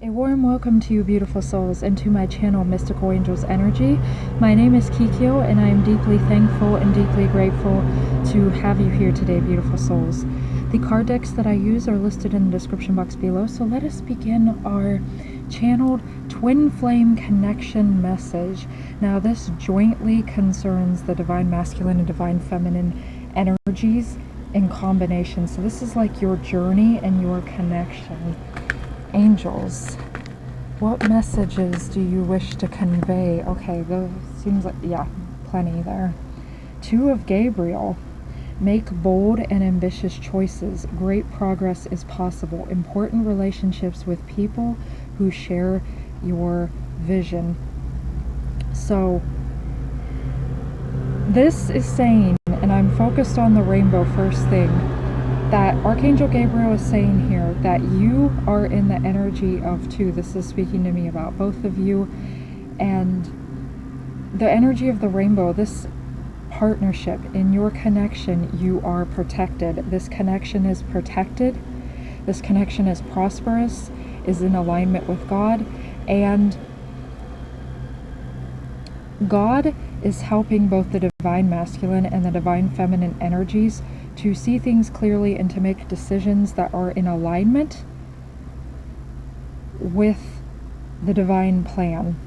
A warm welcome to you, beautiful souls, and to my channel, Mystical Angels Energy. My name is Kikyo, and I am deeply thankful and deeply grateful to have you here today, beautiful souls. The card decks that I use are listed in the description box below, so let us begin our channeled twin flame connection message. Now, this jointly concerns the divine masculine and divine feminine energies in combination. So this is like your journey and your connection. Angels, what messages do you wish to convey? Okay, those seems like, yeah, plenty there. Two of Gabriel. Make bold and ambitious choices. Great progress is possible. Important relationships with people who share your vision. So this is saying, and I'm focused on the rainbow first thing, that Archangel Gabriel is saying here that you are in the energy of two. This is speaking to me about both of you, and the energy of the rainbow, this partnership in your connection, you are protected. This connection is protected. This connection is prosperous, is in alignment with God, and God is helping both the divine masculine and the divine feminine energies to see things clearly and to make decisions that are in alignment with the divine plan.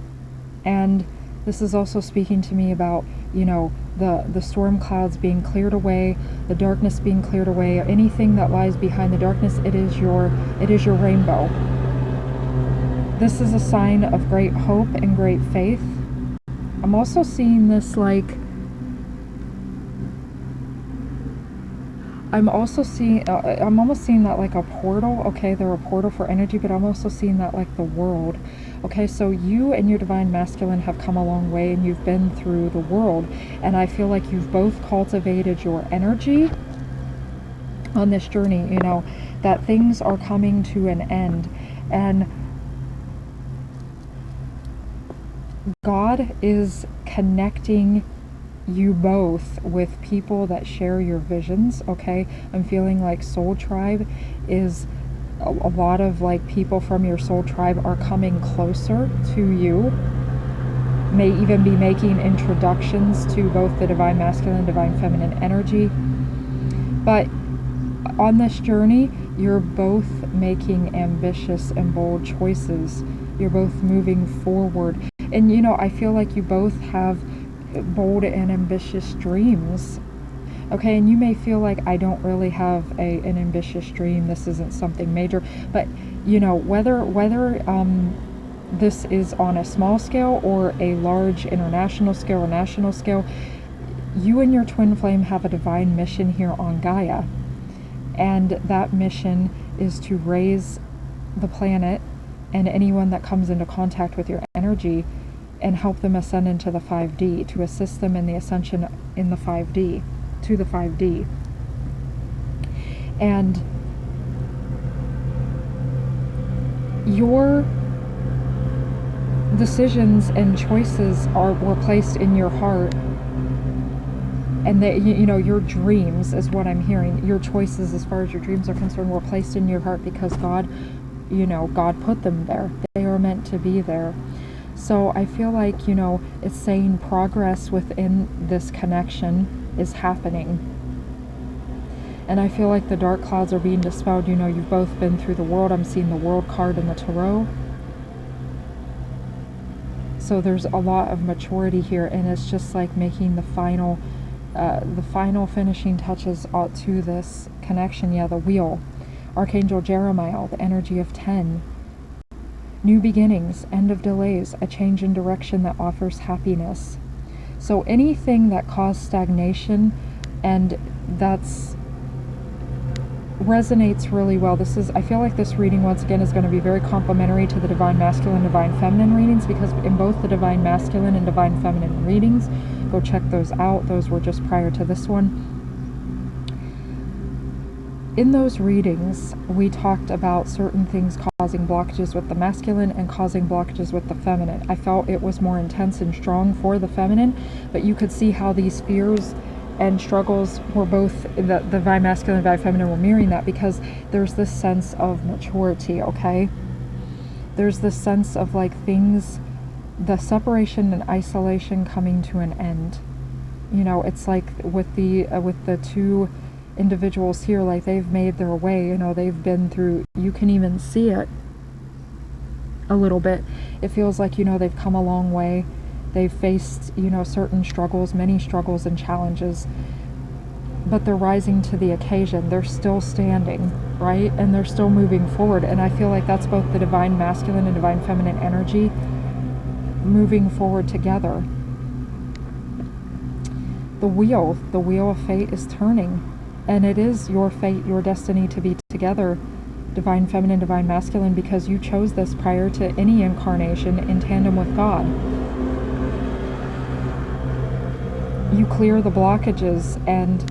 And this is also speaking to me about, you know, the storm clouds being cleared away, the darkness being cleared away, anything that lies behind the darkness. It is your rainbow. This is a sign of great hope and great faith. I'm also seeing this like, I'm almost seeing that like a portal. Okay, they're a portal for energy, but I'm also seeing that like the world. Okay, so you and your divine masculine have come a long way, and you've been through the world, and I feel like you've both cultivated your energy on this journey, you know, that things are coming to an end, and God is connecting you both with people that share your visions. Okay, I'm feeling like soul tribe is a lot of like people from your soul tribe are coming closer to you, may even be making introductions to both the divine masculine and divine feminine energy. But on this journey, you're both making ambitious and bold choices. You're both moving forward, and you know, I feel like you both have bold and ambitious dreams. Okay, and you may feel like, I don't really have an ambitious dream, this isn't something major, but you know, whether this is on a small scale or a large international scale or national scale, you and your twin flame have a divine mission here on Gaia, and that mission is to raise the planet and anyone that comes into contact with your energy and help them ascend into the 5D, to assist them in the ascension in the 5D, to the 5D. And your decisions and choices were placed in your heart, and that, you know, your dreams is what I'm hearing. Your choices as far as your dreams are concerned were placed in your heart because God, you know, God put them there. They are meant to be there. So I feel like, you know, it's saying progress within this connection is happening. And I feel like the dark clouds are being dispelled. You know, you've both been through the world. I'm seeing the World card in the Tarot. So there's a lot of maturity here, and it's just like making the final finishing touches to this connection. Yeah, the wheel. Archangel Jeremiah, the energy of 10. New beginnings, end of delays, a change in direction that offers happiness. So anything that caused stagnation, and that's resonates really well. I feel like this reading once again is going to be very complementary to the divine masculine, divine feminine readings, because in both the divine masculine and divine feminine readings, go check those out. Those were just prior to this one. In those readings, we talked about certain things causing blockages with the masculine and causing blockages with the feminine. I felt it was more intense and strong for the feminine, but you could see how these fears and struggles were both, the divine masculine and divine feminine were mirroring that, because there's this sense of maturity, okay? there's this sense of like things, the separation and isolation coming to an end. You know, it's like with the two individuals here, like they've made their way, you know, they've been through, you can even see it a little bit. It feels like, you know, they've come a long way. They've faced, you know, certain struggles, many struggles and challenges, but they're rising to the occasion. They're still standing, right? And they're still moving forward. And I feel like that's both the divine masculine and divine feminine energy moving forward together. The wheel of fate is turning, and it is your fate, your destiny to be together, divine feminine, divine masculine, because you chose this prior to any incarnation in tandem with God. You clear the blockages and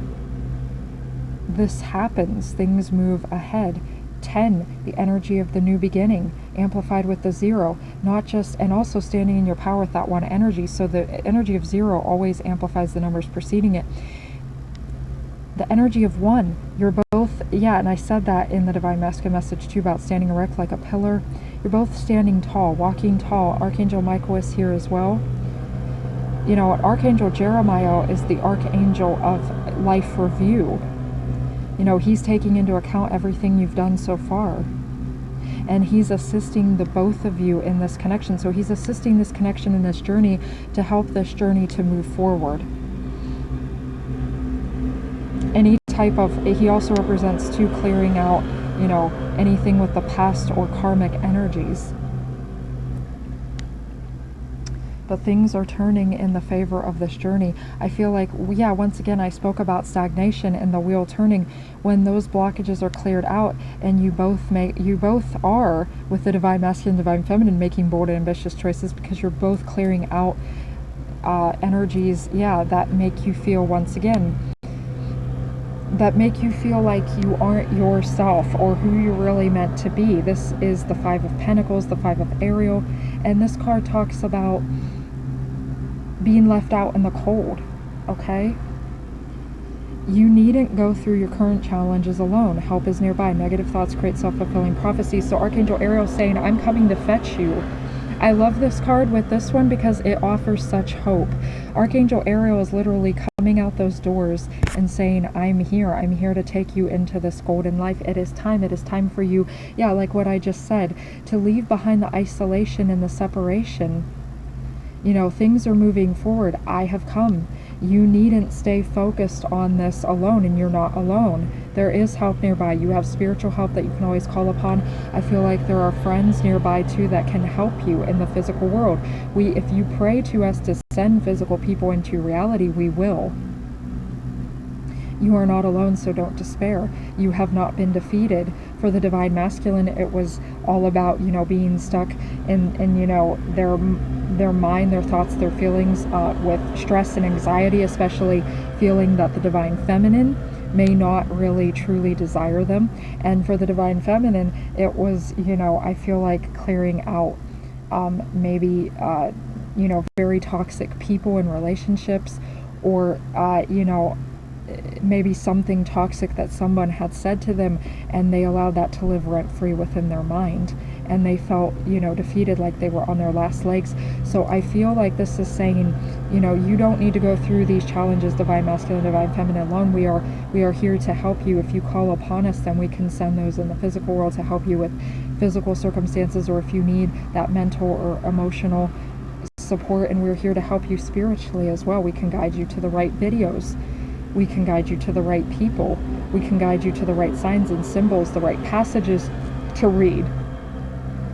this happens, things move ahead. 10, the energy of the new beginning, amplified with the 0, not just, and also standing in your power with that one energy. So the energy of 0 always amplifies the numbers preceding it. The energy of 1, you're both, yeah, and I said that in the divine masculine message too, about standing erect like a pillar. You're both standing tall, walking tall. Archangel Michael is here as well. You know, Archangel Jeremiah is the archangel of life review. You know, he's taking into account everything you've done so far. And he's assisting the both of you in this connection. So he's assisting this connection in this journey to help this journey to move forward. Any type of, he also represents too, clearing out, you know, anything with the past or karmic energies. But things are turning in the favor of this journey. I feel like, yeah, once again, I spoke about stagnation and the wheel turning. When those blockages are cleared out, and you both are, with the divine masculine, divine feminine, making bold and ambitious choices, because you're both clearing out energies, yeah, that make you feel, once again, that make you feel like you aren't yourself or who you're really meant to be. This is the 5 of Pentacles, the 5 of Ariel, and this card talks about being left out in the cold, okay? You needn't go through your current challenges alone. Help is nearby. Negative thoughts create self-fulfilling prophecies. So Archangel Ariel is saying, I'm coming to fetch you. I love this card with this one because it offers such hope. Archangel Ariel is literally coming out those doors and saying, I'm here to take you into this golden life. It is time for you, yeah, like what I just said, to leave behind the isolation and the separation. You know, things are moving forward. I have come. You needn't stay focused on this alone, and you're not alone. There is help nearby. You have spiritual help that you can always call upon. I feel like there are friends nearby too that can help you in the physical world. If you pray to us to send physical people into reality, we will. You are not alone, so don't despair. You have not been defeated. For the divine masculine, it was all about, you know, being stuck in you know, their mind, their thoughts, their feelings, with stress and anxiety, especially feeling that the divine feminine may not really truly desire them. And for the divine feminine, it was, you know, I feel like clearing out maybe you know, very toxic people and relationships, or you know, maybe something toxic that someone had said to them, and they allowed that to live rent-free within their mind, and they felt, you know, defeated, like they were on their last legs. So I feel like this is saying, you know, you don't need to go through these challenges, divine masculine, divine feminine, alone. We are here to help you. If you call upon us, then we can send those in the physical world to help you with physical circumstances, or if you need that mental or emotional support, and we're here to help you spiritually as well. We can guide you to the right videos. We can guide you to the right people. We can guide you to the right signs and symbols, the right passages to read,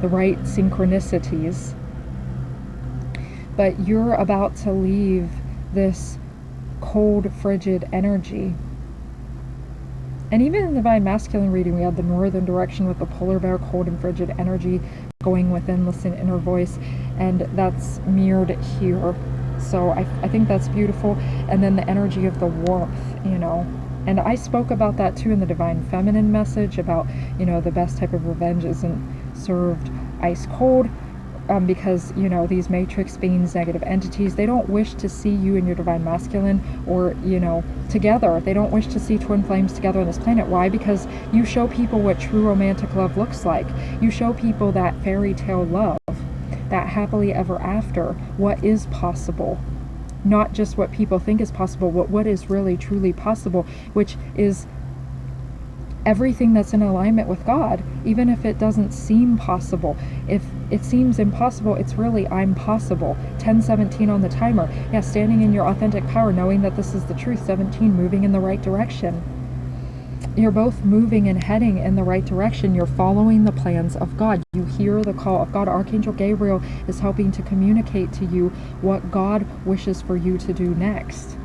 the right synchronicities. But you're about to leave this cold, frigid energy. And even in the divine masculine reading, we had the northern direction with the polar bear, cold and frigid energy going within, listen, inner voice, and that's mirrored here. So I think that's beautiful. And then the energy of the warmth, you know. And I spoke about that too in the divine feminine message, about, you know, the best type of revenge isn't served ice cold, because, you know, these matrix beings, negative entities, they don't wish to see you and your divine masculine, or, you know, together. They don't wish to see twin flames together on this planet. Why? Because you show people what true romantic love looks like. You show people that fairy tale love, that happily ever after, what is possible. Not just what people think is possible, but what is really truly possible, which is everything that's in alignment with God, even if it doesn't seem possible. If it seems impossible, it's really I'm possible. 10:17 on the timer. Yeah, standing in your authentic power, knowing that this is the truth. 17, moving in the right direction. You're both moving and heading in the right direction. You're following the plans of God. You hear the call of God. Archangel Gabriel is helping to communicate to you what God wishes for you to do next.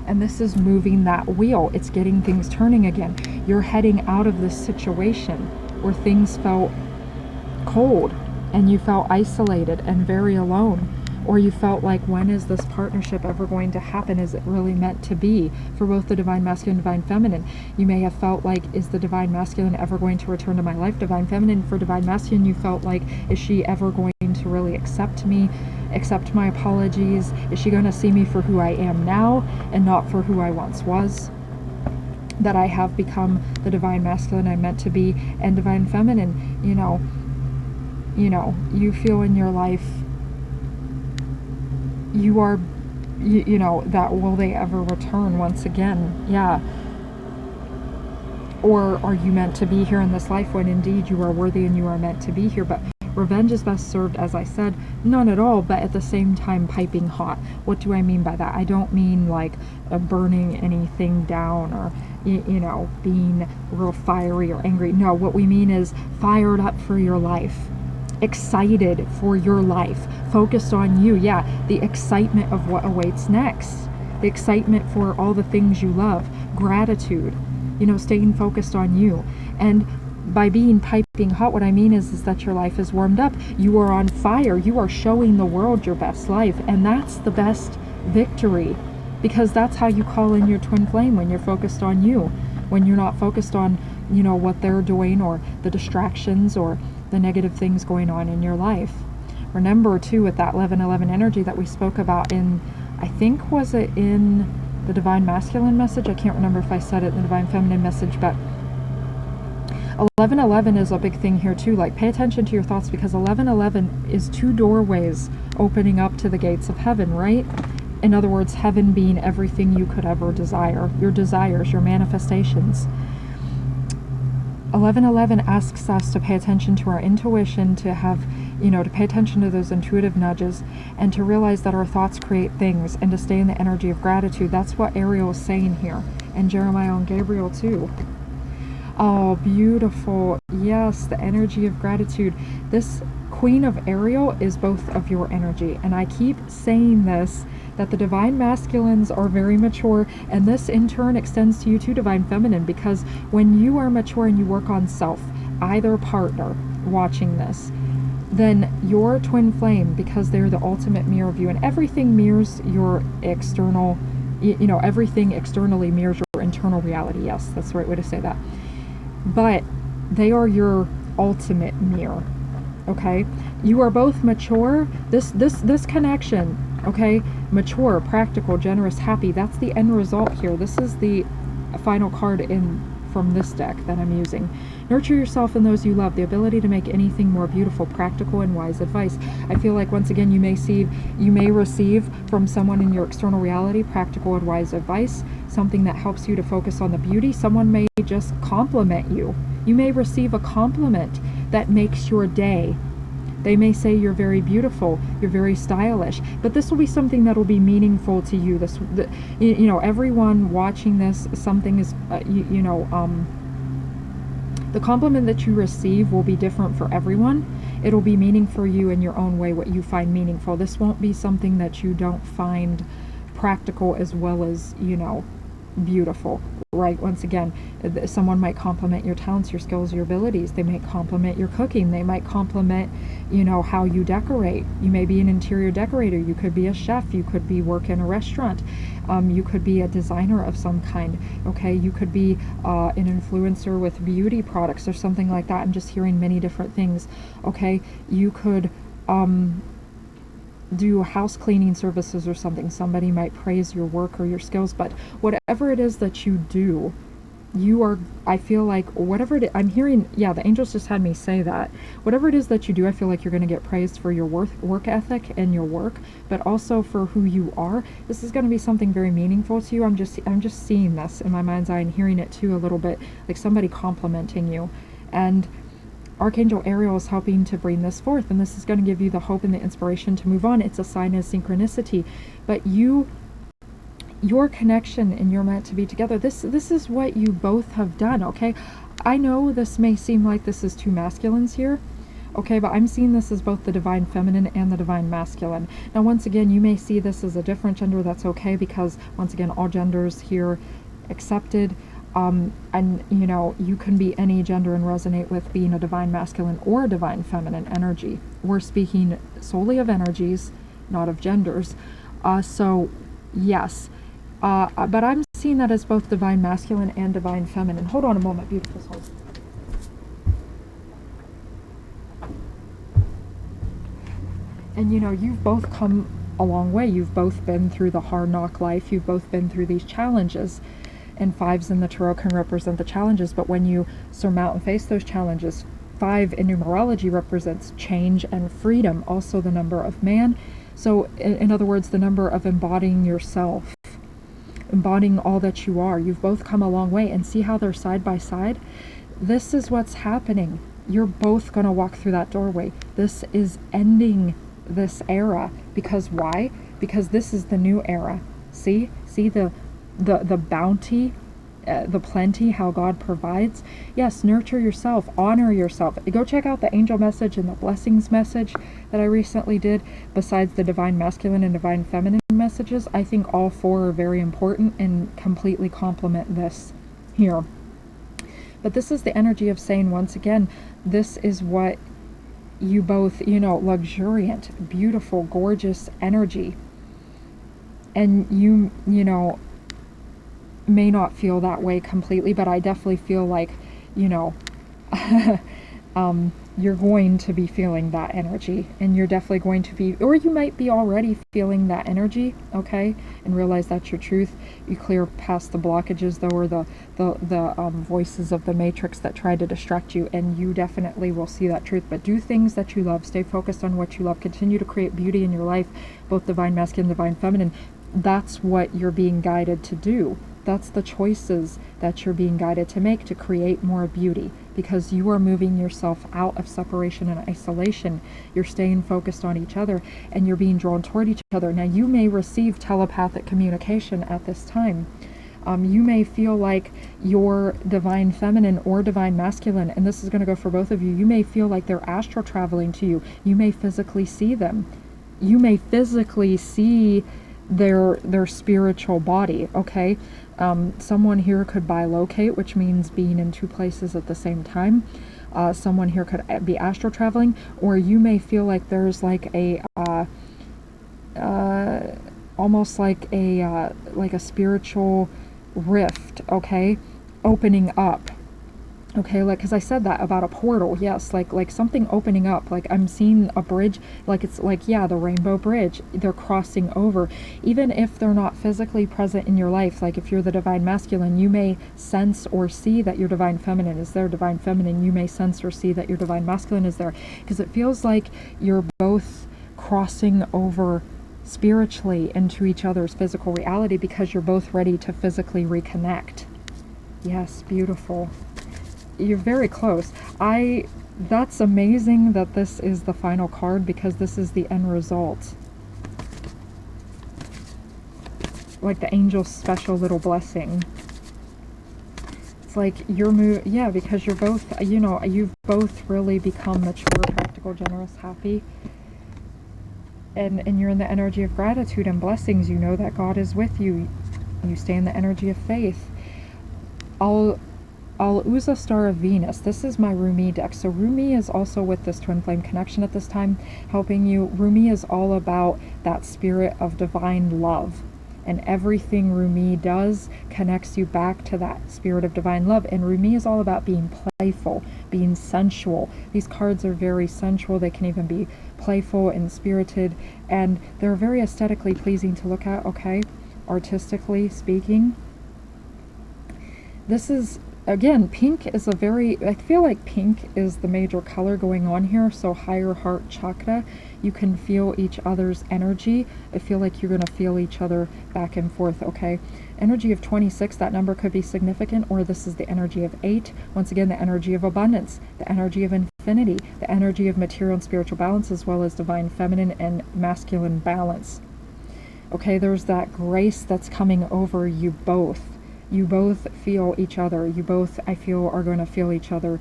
And this is moving that wheel. It's getting things turning again. You're heading out of this situation where things felt cold and you felt isolated and very alone. Or you felt like, when is this partnership ever going to happen? Is it really meant to be for both the divine masculine and divine feminine? You may have felt like, is the divine masculine ever going to return to my life? Divine feminine, for divine masculine, you felt like, is she ever going to really accept me, accept my apologies? Is she going to see me for who I am now and not for who I once was? That I have become the divine masculine I'm meant to be. And divine feminine, you feel in your life, you are, you know, that will they ever return once again? Yeah. Or are you meant to be here in this life when indeed you are worthy and you are meant to be here? But revenge is best served, as I said, none at all, but at the same time piping hot. What do I mean by that? I don't mean like burning anything down or, being real fiery or angry. No, what we mean is fired up for your life. Excited for your life, focused on you. Yeah, the excitement of what awaits next, the excitement for all the things you love, gratitude, staying focused on you. And by being piping hot, what I mean is that your life is warmed up. You are on fire. You are showing the world your best life, and that's the best victory, because that's how you call in your twin flame, when you're focused on you, when you're not focused on what they're doing or the distractions or the negative things going on in your life. Remember too, with that 1111 energy that we spoke about in, I think, was it in the divine masculine message? I can't remember if I said it in the divine feminine message, but 1111 is a big thing here too. Like, pay attention to your thoughts, because 1111 is two doorways opening up to the gates of heaven, right? In other words, heaven being everything you could ever desire, your desires, your manifestations. 1111 asks us to pay attention to our intuition, to have, to pay attention to those intuitive nudges, and to realize that our thoughts create things, and to stay in the energy of gratitude. That's what Ariel is saying here, and Jeremiah and Gabriel too. Oh, beautiful. Yes, the energy of gratitude. This Queen of Ariel is both of your energy, and I keep saying this, that the divine masculines are very mature, and this in turn extends to you too, divine feminine, because when you are mature and you work on self, either partner watching this, then your twin flame, because they're the ultimate mirror of you, and everything mirrors your external, everything externally mirrors your internal reality. Yes, that's the right way to say that. But they are your ultimate mirror. Okay, you are both mature. This connection, okay, mature, practical, generous, happy, that's the end result here. This is the final card from this deck that I'm using. Nurture yourself and those you love, the ability to make anything more beautiful, practical, and wise advice. I feel like, once again, you may receive from someone in your external reality practical and wise advice, something that helps you to focus on the beauty. Someone may just compliment you. You may receive a compliment that makes your day. They may say you're very beautiful, you're very stylish, but this will be something that will be meaningful to you. Everyone watching this, something is, the compliment that you receive will be different for everyone. It'll be meaning for you in your own way, what you find meaningful. This won't be something that you don't find practical as well as, beautiful, right? Once again, someone might compliment your talents, your skills, your abilities. They might compliment your cooking. They might compliment, how you decorate. You may be an interior decorator. You could be a chef. You could be work in a restaurant. You could be a designer of some kind. Okay, you could be an influencer with beauty products or something like that. I'm just hearing many different things. Okay, you could do house cleaning services or something. Somebody might praise your work or your skills, but whatever it is that you do, you are, I feel like, whatever it is, I'm hearing, yeah, the angels just had me say that. Whatever it is that you do, I feel like you're going to get praised for your work ethic and your work, but also for who you are. This is going to be something very meaningful to you. I'm just seeing this in my mind's eye and hearing it too a little bit, like somebody complimenting you. And Archangel Ariel is helping to bring this forth, and this is going to give you the hope and the inspiration to move on. It's a sign of synchronicity, but your connection and you're meant to be together. This is what you both have done, okay? I know this may seem like this is two masculines here, okay, but I'm seeing this as both the divine feminine and the divine masculine. Now, once again, you may see this as a different gender. That's okay, because once again, all genders here accepted. And you know, you can be any gender and resonate with being a divine masculine or a divine feminine energy. We're speaking solely of energies, not of genders. So yes, but I'm seeing that as both divine masculine and divine feminine. Hold on a moment, beautiful souls. And you know, you've both come a long way. You've both been through the hard knock life. You've both been through these challenges. And fives in the tarot can represent the challenges, but when you surmount and face those challenges, 5 in numerology represents change and freedom, also the number of man. So in other words, the number of embodying yourself, embodying all that you are. You've both come a long way, and see how they're side by side? This is what's happening. You're both going to walk through that doorway. This is ending this era. Because why? Because this is the new era. See the bounty, the plenty, how God provides. Yes, nurture yourself, honor yourself. Go check out the angel message and the blessings message that I recently did. Besides the divine masculine and divine feminine messages, I think all 4 are very important and completely complement this here. But this is the energy of saying, once again, this is what you both, you know, luxuriant, beautiful, gorgeous energy. And you know, may not feel that way completely, but I definitely feel like, you know, you're going to be feeling that energy, and you're definitely going to be, or you might be already feeling that energy, okay, and realize that's your truth. You clear past the blockages, though, or the voices of the matrix that try to distract you, and you definitely will see that truth. But do things that you love, stay focused on what you love, continue to create beauty in your life, both divine masculine and divine feminine. That's what you're being guided to do. That's the choices that you're being guided to make, to create more beauty, because you are moving yourself out of separation and isolation. You're staying focused on each other, and you're being drawn toward each other. Now, you may receive telepathic communication at this time. You may feel like you're divine feminine or divine masculine, and this is going to go for both of you. You may feel like they're astral traveling to you. You may physically see them. You may physically see their spiritual body, okay? Someone here could bilocate, which means being in 2 places at the same time. Someone here could be astral traveling, or you may feel like there's like a almost like a spiritual rift, okay, opening up. Okay, like, because I said that about a portal, yes, like something opening up, like I'm seeing a bridge, like it's like, yeah, the rainbow bridge, they're crossing over. Even if they're not physically present in your life, like if you're the divine masculine, you may sense or see that your divine feminine is there. Divine feminine, you may sense or see that your divine masculine is there, because it feels like you're both crossing over spiritually into each other's physical reality, because you're both ready to physically reconnect. Yes, beautiful. You're very close. That's amazing that this is the final card, because this is the end result. Like the angel's special little blessing. It's like yeah, because you're both, you know, you've both really become mature, practical, generous, happy. And you're in the energy of gratitude and blessings. You know that God is with you. You stay in the energy of faith. Al-Uza Star of Venus. This is my Rumi deck. So Rumi is also with this twin flame connection at this time, helping you. Rumi is all about that spirit of divine love. And everything Rumi does connects you back to that spirit of divine love. And Rumi is all about being playful, being sensual. These cards are very sensual. They can even be playful and spirited. And they're very aesthetically pleasing to look at, okay? Artistically speaking. This is, again, pink is a very, I feel like pink is the major color going on here. So higher heart chakra, you can feel each other's energy. I feel like you're going to feel each other back and forth, okay? Energy of 26, that number could be significant, or this is the energy of 8. Once again, the energy of abundance, the energy of infinity, the energy of material and spiritual balance, as well as divine feminine and masculine balance. Okay, there's that grace that's coming over you both. You both feel each other. You both, I feel, are going to feel each other.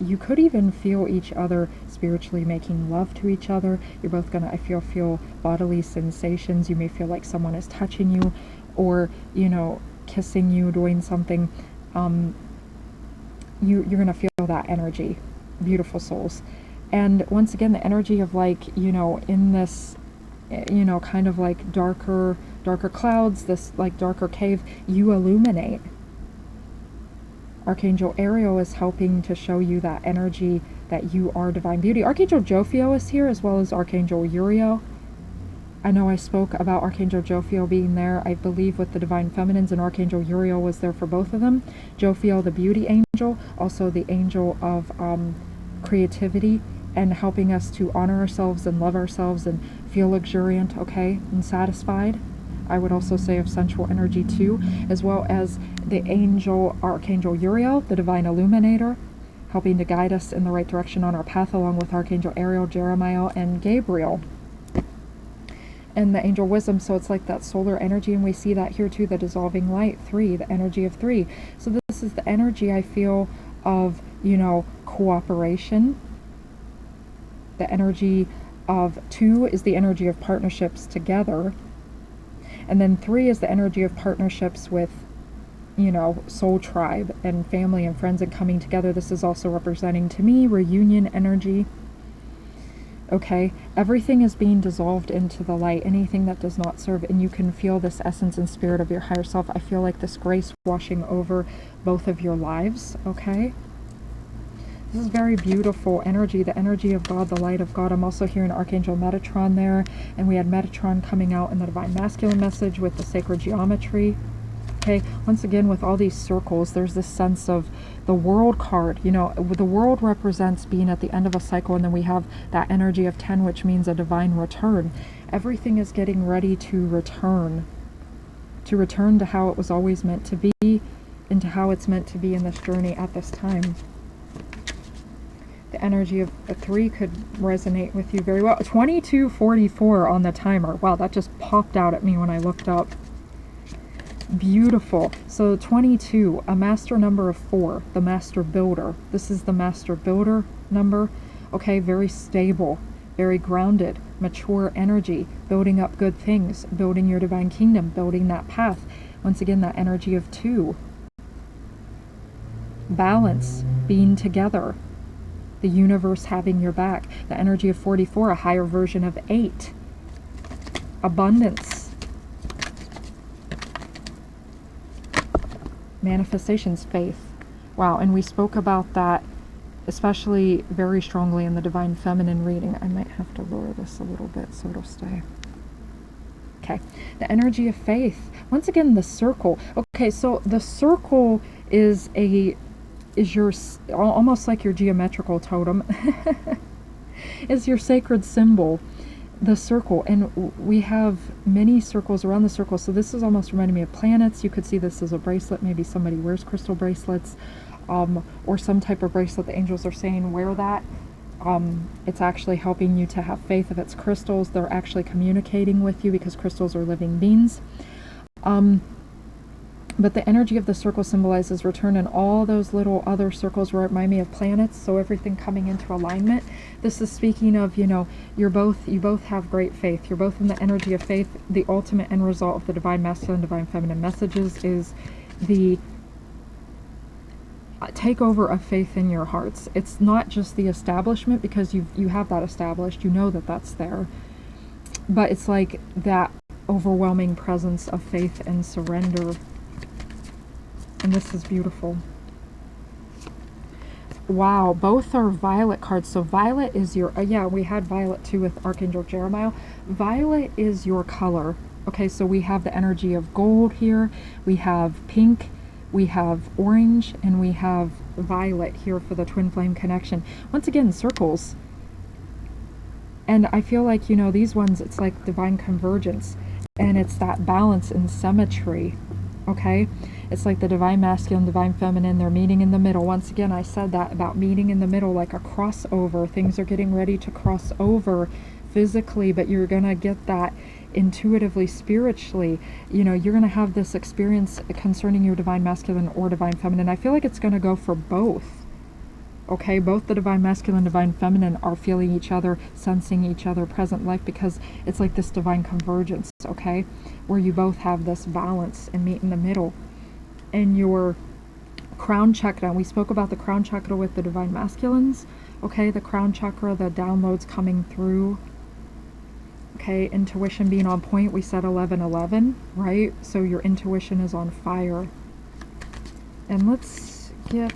You could even feel each other spiritually making love to each other. You're both going to, I feel bodily sensations. You may feel like someone is touching you or, you know, kissing you, doing something. You're going to feel that energy. Beautiful souls. And once again, the energy of, like, you know, in this, you know, kind of like darker clouds, this like darker cave, you illuminate. Archangel Ariel is helping to show you that energy that you are divine beauty. Archangel Jophiel is here, as well as Archangel Uriel. I know I spoke about Archangel Jophiel being there, I believe, with the divine feminines, and Archangel Uriel was there for both of them. Jophiel, the beauty angel, also the angel of creativity, and helping us to honor ourselves and love ourselves and feel luxuriant, okay, and satisfied. I would also say of sensual energy too, as well as the angel Archangel Uriel, the divine illuminator, helping to guide us in the right direction on our path, along with Archangel Ariel, Jeremiah, and Gabriel. And the angel wisdom, so it's like that solar energy, and we see that here too, the dissolving light, 3, the energy of 3. So this is the energy, I feel, of, you know, cooperation. The energy of 2 is the energy of partnerships together. And then 3 is the energy of partnerships with, you know, soul tribe and family and friends and coming together. This is also representing, to me, reunion energy. Okay, everything is being dissolved into the light, anything that does not serve, and you can feel this essence and spirit of your higher self. I feel like this grace washing over both of your lives, okay? This is very beautiful energy, the energy of God, the light of God. I'm also hearing Archangel Metatron there, and we had Metatron coming out in the divine masculine message with the sacred geometry. Okay, once again, with all these circles, there's this sense of the world card. You know, the world represents being at the end of a cycle, and then we have that energy of 10, which means a divine return. Everything is getting ready to return to how it was always meant to be, into how it's meant to be in this journey at this time. The energy of the 3 could resonate with you very well. 2244 on the timer. Wow, that just popped out at me when I looked up. Beautiful. So 22, a master number of 4, the master builder. This is the master builder number. Okay, very stable, very grounded, mature energy, building up good things, building your divine kingdom, building that path. Once again, that energy of 2. Balance, being together. The universe having your back. The energy of 44, a higher version of 8. Abundance. Manifestations, faith. Wow, and we spoke about that especially very strongly in the divine feminine reading. I might have to lower this a little bit so it'll stay. Okay, the energy of faith. Once again, the circle. Okay, so the circle is your, almost like your geometrical totem, is your sacred symbol, the circle. And we have many circles around the circle. So this is almost reminding me of planets. You could see this as a bracelet. Maybe somebody wears crystal bracelets, or some type of bracelet. The angels are saying wear that. It's actually helping you to have faith. If it's crystals, they're actually communicating with you, because crystals are living beings. But the energy of the circle symbolizes return, and all those little other circles remind me of planets, so everything coming into alignment. This is speaking of, you know, you both have great faith. You're both in the energy of faith. The ultimate end result of the divine masculine, divine feminine messages is the takeover of faith in your hearts. It's not just the establishment, because you have that established. You know that that's there. But it's like that overwhelming presence of faith and surrender. And this is beautiful. Wow, both are violet cards. So violet is your, yeah, we had violet too with Archangel Jeremiah. Violet is your color. Okay, so we have the energy of gold here. We have pink, we have orange, and we have violet here for the twin flame connection. Once again, circles. And I feel like, you know, these ones, it's like divine convergence. And it's that balance and symmetry. Okay? It's like the divine masculine, divine feminine, they're meeting in the middle. Once again, I said that about meeting in the middle, like a crossover. Things are getting ready to cross over physically, but you're going to get that intuitively, spiritually. You know, you're going to have this experience concerning your divine masculine or divine feminine. I feel like it's going to go for both. Okay, both the divine masculine and divine feminine are feeling each other, sensing each other, present life, because it's like this divine convergence, okay, where you both have this balance and meet in the middle. And your crown chakra, we spoke about the crown chakra with the divine masculines, okay, the crown chakra, the downloads coming through, okay, intuition being on point. We said 11-11, right? So your intuition is on fire. And let's get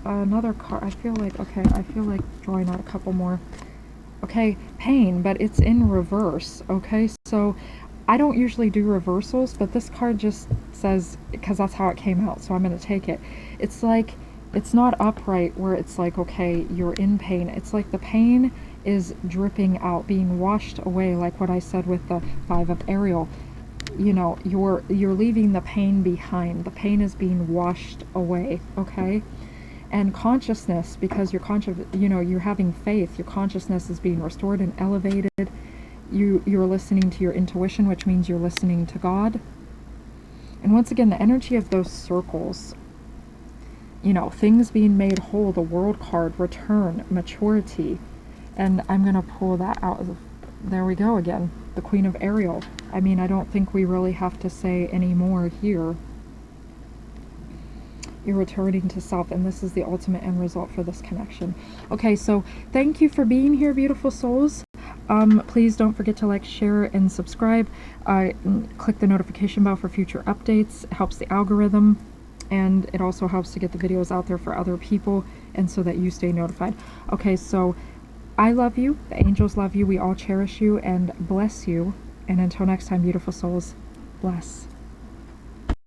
another card. I feel like drawing out a couple more. Okay, pain, but it's in reverse. Okay, so I don't usually do reversals, but this card just says, because that's how it came out, so I'm going to take it. It's like, it's not upright where it's like, okay, you're in pain. It's like the pain is dripping out, being washed away, like what I said with the Five of Ariel. You know, you're leaving the pain behind. The pain is being washed away, okay? And consciousness, because you're conscious, you know, you're having faith, your consciousness is being restored and elevated. You're listening to your intuition, which means you're listening to God. And once again, the energy of those circles, you know, things being made whole, the World card, return, maturity. And I'm going to pull that out. There we go again, the Queen of Ariel. I mean, I don't think we really have to say any more here. You're returning to self, and this is the ultimate end result for this connection. Okay, so thank you for being here, beautiful souls. Please don't forget to like, share, and subscribe. Click the notification bell for future updates. It helps the algorithm, and it also helps to get the videos out there for other people, and so that you stay notified. Okay, so I love you. The angels love you. We all cherish you and bless you. And until next time, beautiful souls, bless.